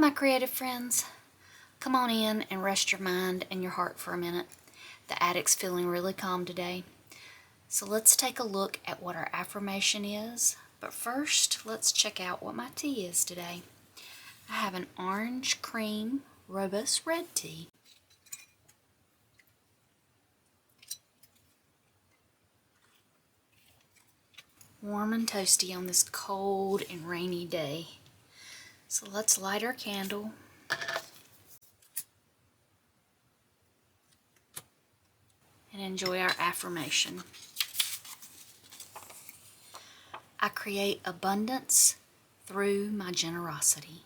my creative friends. Come on in and rest your mind and your heart for a minute. The attic's feeling really calm today. So let's take a look at what our affirmation is. But first, let's check out what my tea is today. I have an orange cream robust red tea. Warm and toasty on this cold and rainy day. So let's light our candle. And enjoy our affirmation. I create abundance through my generosity.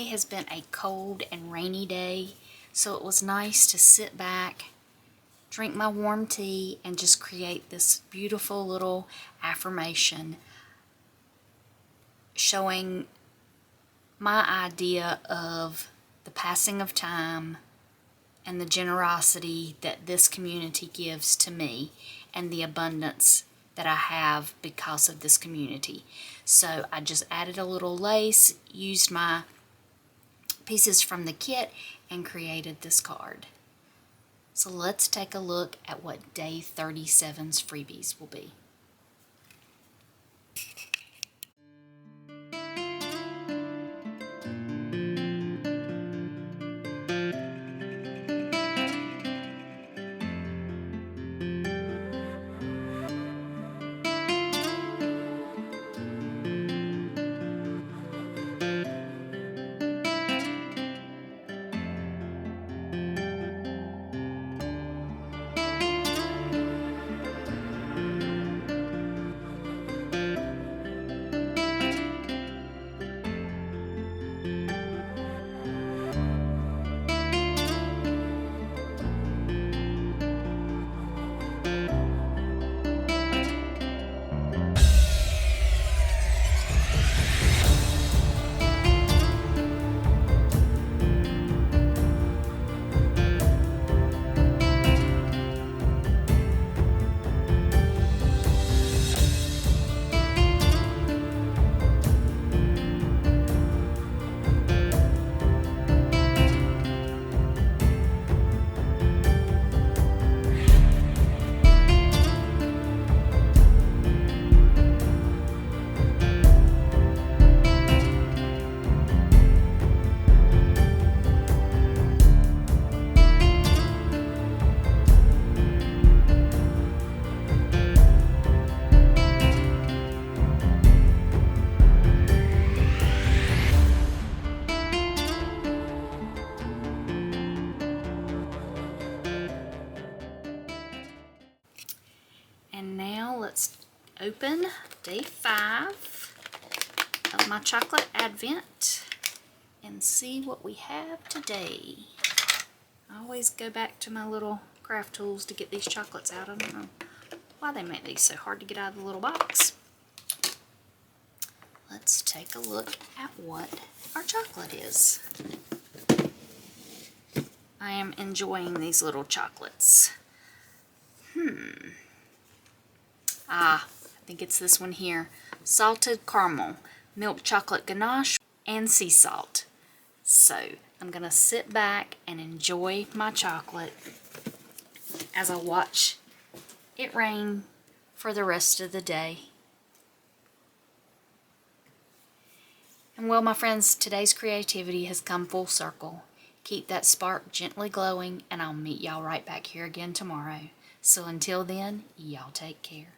has been a cold and rainy day, so it was nice to sit back, drink my warm tea, and just create this beautiful little affirmation showing my idea of the passing of time and the generosity that this community gives to me and the abundance that I have because of this community. So I just added a little lace, used my pieces from the kit, and created this card. So let's take a look at what day 37's freebies will be. And now let's open day 5 of my chocolate advent and see what we have today. I always go back to my little craft tools to get these chocolates out. I don't know why they make these so hard to get out of the little box. Let's take a look at what our chocolate is. I am enjoying these little chocolates. I think it's this one here. Salted caramel, milk chocolate ganache, and sea salt. So I'm going to sit back and enjoy my chocolate as I watch it rain for the rest of the day. And well, my friends, today's creativity has come full circle. Keep that spark gently glowing, and I'll meet y'all right back here again tomorrow. So until then, y'all take care.